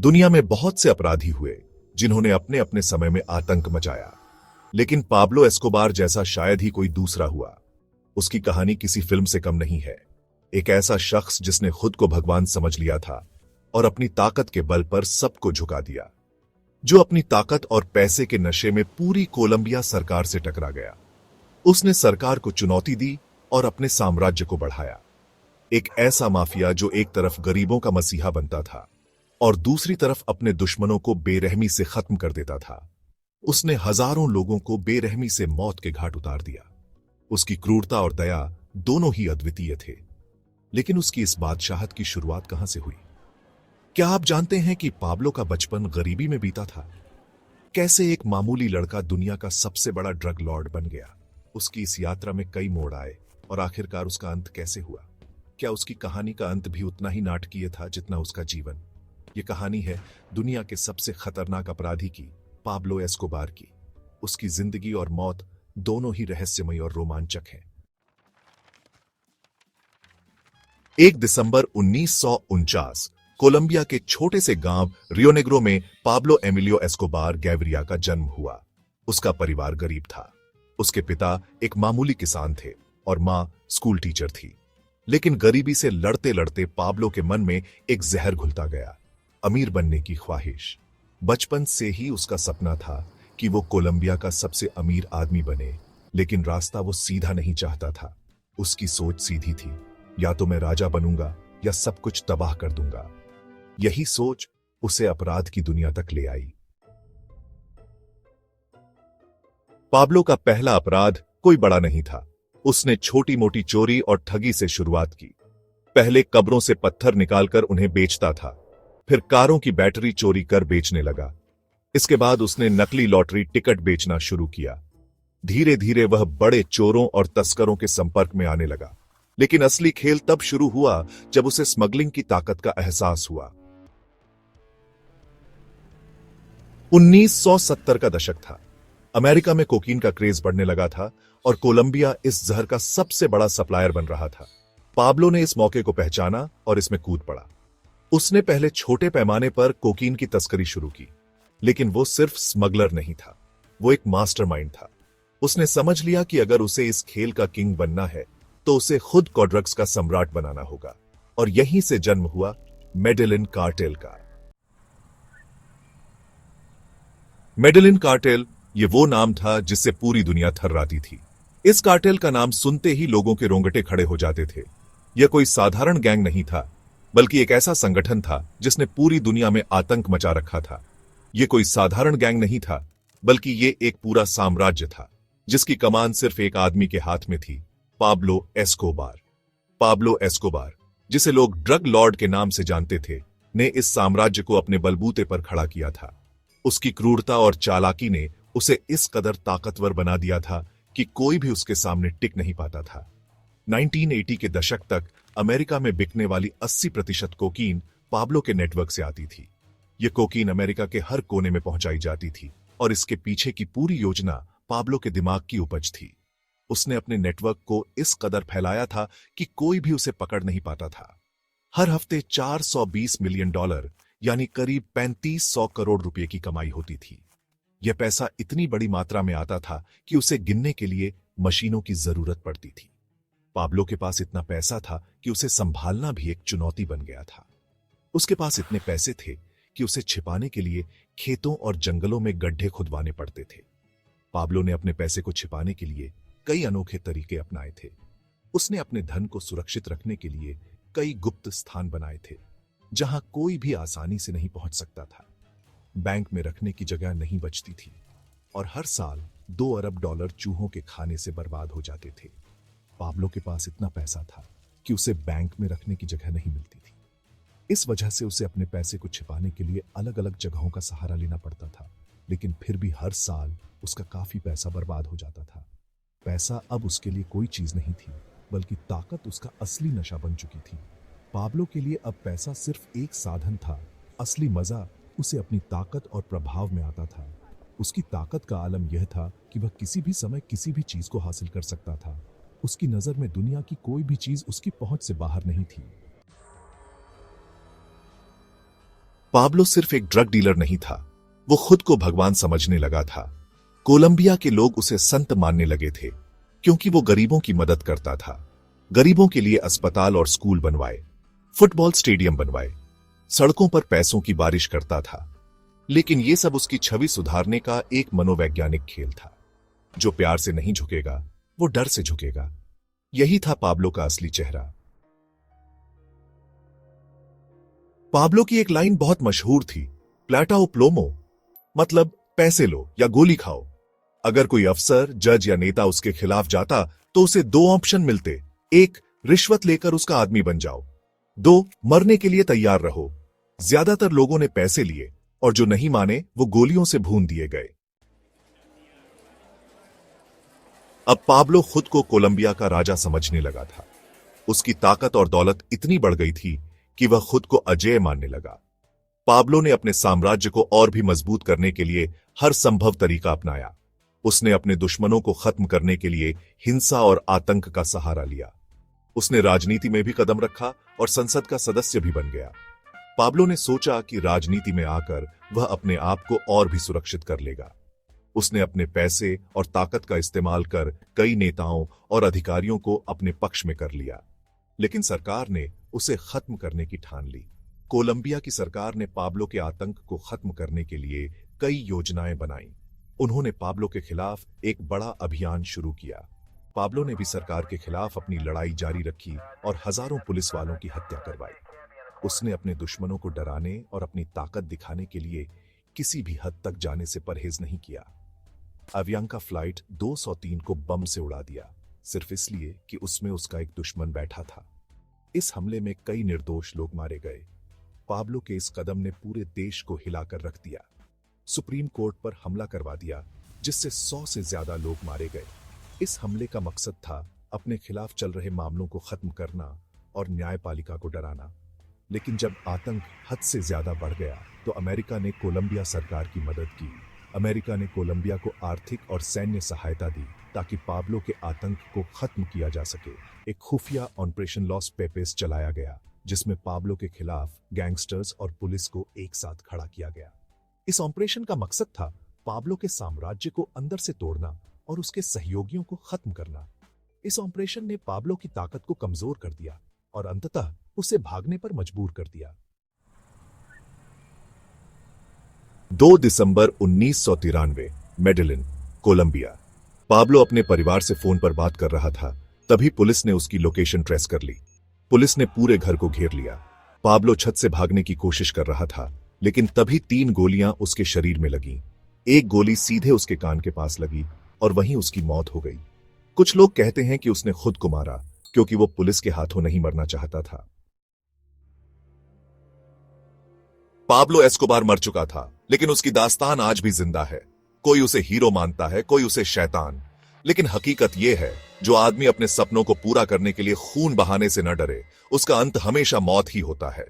दुनिया में बहुत से अपराधी हुए जिन्होंने अपने अपने समय में आतंक मचाया, लेकिन पाब्लो एस्कोबार जैसा शायद ही कोई दूसरा हुआ। उसकी कहानी किसी फिल्म से कम नहीं है। एक ऐसा शख्स जिसने खुद को भगवान समझ लिया था और अपनी ताकत के बल पर सबको झुका दिया, जो अपनी ताकत और पैसे के नशे में पूरी कोलंबिया सरकार से टकरा गया। उसने सरकार को चुनौती दी और अपने साम्राज्य को बढ़ाया। एक ऐसा माफिया जो एक तरफ गरीबों का मसीहा बनता था और दूसरी तरफ अपने दुश्मनों को बेरहमी से खत्म कर देता था। उसने हजारों लोगों को बेरहमी से मौत के घाट उतार दिया। उसकी क्रूरता और दया दोनों ही अद्वितीय थे। लेकिन उसकी इस बादशाहत की शुरुआत कहां से हुई? क्या आप जानते हैं कि पाब्लो का बचपन गरीबी में बीता था? कैसे एक मामूली लड़का दुनिया का सबसे बड़ा ड्रग लॉर्ड बन गया? उसकी इस यात्रा में कई मोड़ आए और आखिरकार उसका अंत कैसे हुआ? क्या उसकी कहानी का अंत भी उतना ही नाटकीय था जितना उसका जीवन? यह कहानी है दुनिया के सबसे खतरनाक अपराधी की, पाब्लो एस्कोबार की। उसकी जिंदगी और मौत दोनों ही रहस्यमयी और रोमांचक हैं। 1 दिसंबर 1949 कोलंबिया के छोटे से गांव रियोनेग्रो में पाब्लो एमिलियो एस्कोबार गैविरिया का जन्म हुआ। उसका परिवार गरीब था। उसके पिता एक मामूली किसान थे और मां स्कूल टीचर थी। लेकिन गरीबी से लड़ते लड़ते पाब्लो के मन में एक जहर घुलता गया, अमीर बनने की ख्वाहिश। बचपन से ही उसका सपना था कि वो कोलंबिया का सबसे अमीर आदमी बने, लेकिन रास्ता वो सीधा नहीं चाहता था। उसकी सोच सीधी थी, या तो मैं राजा बनूंगा या सब कुछ तबाह कर दूंगा। यही सोच उसे अपराध की दुनिया तक ले आई। पाब्लो का पहला अपराध कोई बड़ा नहीं था। उसने छोटी मोटी चोरी और ठगी से शुरुआत की। पहले कब्रों से पत्थर निकालकर उन्हें बेचता था, फिर कारों की बैटरी चोरी कर बेचने लगा। इसके बाद उसने नकली लॉटरी टिकट बेचना शुरू किया। धीरे धीरे वह बड़े चोरों और तस्करों के संपर्क में आने लगा। लेकिन असली खेल तब शुरू हुआ जब उसे स्मगलिंग की ताकत का एहसास हुआ। 1970 का दशक था। अमेरिका में कोकीन का क्रेज बढ़ने लगा था और कोलंबिया इस जहर का सबसे बड़ा सप्लायर बन रहा था। पाब्लो ने इस मौके को पहचाना और इसमें कूद पड़ा। उसने पहले छोटे पैमाने पर कोकीन की तस्करी शुरू की, लेकिन वो सिर्फ स्मगलर नहीं था, वो एक मास्टरमाइंड था। उसने समझ लिया कि अगर उसे इस खेल का किंग बनना है तो उसे खुद को ड्रग्स का सम्राट बनाना होगा। और यहीं से जन्म हुआ मेडेलिन कार्टेल का। मेडेलिन कार्टेल ये वो नाम था जिससे पूरी दुनिया थर्राती थी। इस कार्टेल का नाम सुनते ही लोगों के रोंगटे खड़े हो जाते थे। यह कोई साधारण गैंग नहीं था, बल्कि एक ऐसा संगठन था जिसने पूरी दुनिया में आतंक मचा रखा था। यह कोई साधारण गैंग नहीं था, बल्कि यह एक पूरा साम्राज्य था जिसकी कमान सिर्फ एक आदमी के हाथ में थी, पाब्लो एस्कोबार। पाब्लो एस्कोबार, जिसे लोग ड्रग लॉर्ड के नाम से जानते थे, ने इस साम्राज्य को अपने बलबूते पर खड़ा किया था। उसकी क्रूरता और चालाकी ने उसे इस कदर ताकतवर बना दिया था कि कोई भी उसके सामने टिक नहीं पाता था। 1980 के दशक तक अमेरिका में बिकने वाली 80% कोकीन पाब्लो के नेटवर्क से आती थी। यह कोकीन अमेरिका के हर कोने में पहुंचाई जाती थी और इसके पीछे की पूरी योजना पाब्लो के दिमाग की उपज थी। उसने अपने नेटवर्क को इस कदर फैलाया था कि कोई भी उसे पकड़ नहीं पाता था। हर हफ्ते $420 मिलियन यानी करीब 3500 करोड़ रुपए की कमाई होती थी। यह पैसा इतनी बड़ी मात्रा में आता था कि उसे गिनने के लिए मशीनों की जरूरत पड़ती थी। पाब्लो के पास इतना पैसा था कि उसे संभालना भी एक चुनौती बन गया था। उसके पास इतने पैसे थे कि उसे छिपाने के लिए खेतों और जंगलों में गड्ढे खुदवाने पड़ते थे। पाब्लो ने अपने पैसे को छिपाने के लिए कई अनोखे तरीके अपनाए थे। उसने अपने धन को सुरक्षित रखने के लिए कई गुप्त स्थान बनाए थे, जहां कोई भी आसानी से नहीं पहुंच सकता था। बैंक में रखने की जगह नहीं बचती थी और हर साल $2 अरब चूहों के खाने से बर्बाद हो जाते थे। पाब्लो के पास इतना पैसा था कि उसे बैंक में रखने की जगह नहीं मिलती थी। इस वजह से उसे अपने पैसे को छिपाने के लिए अलग अलग जगहों का सहारा लेना पड़ता था, लेकिन फिर भी हर साल उसका काफी पैसा बर्बाद हो जाता था। पैसा अब उसके लिए कोई चीज नहीं थी, बल्कि ताकत उसका असली नशा बन चुकी थी। पाब्लो के लिए अब पैसा सिर्फ एक साधन था। असली मजा उसे अपनी ताकत और प्रभाव में आता था। उसकी ताकत का आलम यह था कि वह किसी भी समय किसी भी चीज को हासिल कर सकता था। उसकी नजर में दुनिया की कोई भी चीज उसकी पहुंच से बाहर नहीं थी। पाब्लो सिर्फ एक ड्रग डीलर नहीं था, वो खुद को भगवान समझने लगा था। कोलंबिया के लोग उसे संत मानने लगे थे, क्योंकि वो गरीबों की मदद करता था। गरीबों के लिए अस्पताल और स्कूल बनवाए, फुटबॉल स्टेडियम बनवाए, सड़कों पर पैसों की बारिश करता था। लेकिन ये सब उसकी छवि सुधारने का एक मनोवैज्ञानिक खेल था। जो प्यार से नहीं झुकेगा, वो डर से झुकेगा। यही था पाब्लो का असली चेहरा। पाब्लो की एक लाइन बहुत मशहूर थी, प्लाटा ओ प्लोमो, मतलब पैसे लो या गोली खाओ। अगर कोई अफसर, जज या नेता उसके खिलाफ जाता तो उसे दो ऑप्शन मिलते। एक, रिश्वत लेकर उसका आदमी बन जाओ। दो, मरने के लिए तैयार रहो। ज्यादातर लोगों ने पैसे लिए और जो नहीं माने वो गोलियों से भून दिए गए। अब पाब्लो खुद को कोलंबिया का राजा समझने लगा था। उसकी ताकत और दौलत इतनी बढ़ गई थी कि वह खुद को अजेय मानने लगा। पाब्लो ने अपने साम्राज्य को और भी मजबूत करने के लिए हर संभव तरीका अपनाया। उसने अपने दुश्मनों को खत्म करने के लिए हिंसा और आतंक का सहारा लिया। उसने राजनीति में भी कदम रखा और संसद का सदस्य भी बन गया। पाब्लो ने सोचा कि राजनीति में आकर वह अपने आप को और भी सुरक्षित कर लेगा। उसने अपने पैसे और ताकत का इस्तेमाल कर कई नेताओं और अधिकारियों को अपने पक्ष में कर लिया, लेकिन सरकार ने उसे खत्म करने की ठान ली। कोलंबिया की सरकार ने पाब्लो के आतंक को खत्म करने के लिए कई योजनाएं बनाई। उन्होंने पाब्लो के खिलाफ एक बड़ा अभियान शुरू किया। पाब्लो ने भी सरकार के खिलाफ अपनी लड़ाई जारी रखी और हजारों पुलिस वालों की हत्या करवाई। उसने अपने दुश्मनों को डराने और अपनी ताकत दिखाने के लिए किसी भी हद तक जाने से परहेज नहीं किया। अवियांका फ्लाइट 203 को बम से उड़ा दिया, सिर्फ इसलिए कि उसमें उसका एक दुश्मन बैठा था। इस हमले में कई निर्दोष लोग मारे गए। पाब्लो के इस कदम ने पूरे देश को हिलाकर रख दिया। सुप्रीम कोर्ट पर हमला करवा दिया, जिससे 100 से ज्यादा लोग मारे गए। इस हमले का मकसद था अपने खिलाफ चल रहे मामलों को खत्म करना और न्यायपालिका को डराना। लेकिन जब आतंक हद से ज्यादा बढ़ गया तो अमेरिका ने कोलंबिया सरकार की मदद की। अमेरिका ने कोलंबिया को आर्थिक और सैन्य सहायता दी ताकि पाब्लो के आतंक को खत्म किया जा सके। एक खुफिया ऑपरेशन लॉस पेपेस चलाया गया, जिसमें पाब्लो के खिलाफ गैंगस्टर्स और पुलिस को एक साथ खड़ा किया गया। इस ऑपरेशन का मकसद था पाब्लो के साम्राज्य को अंदर से तोड़ना और उसके सहयोगियों को खत्म करना। इस ऑपरेशन ने पाब्लो की ताकत को कमजोर कर दिया और अंततः उसे भागने पर मजबूर कर दिया। 2 दिसंबर 1993, मेडेलिन, कोलंबिया। पाब्लो अपने परिवार से फोन पर बात कर रहा था, तभी पुलिस ने उसकी लोकेशन ट्रेस कर ली। पुलिस ने पूरे घर को घेर लिया। पाब्लो छत से भागने की कोशिश कर रहा था, लेकिन तभी 3 गोलियां उसके शरीर में लगीं। एक गोली सीधे उसके कान के पास लगी और वहीं उसकी मौत हो गई। कुछ लोग कहते हैं कि उसने खुद को मारा, क्योंकि वो पुलिस के हाथों नहीं मरना चाहता था। पाब्लो एस्कोबार मर चुका था, लेकिन उसकी दास्तान आज भी जिंदा है। कोई उसे हीरो मानता है, कोई उसे शैतान, लेकिन हकीकत यह है, जो आदमी अपने सपनों को पूरा करने के लिए खून बहाने से न डरे, उसका अंत हमेशा मौत ही होता है।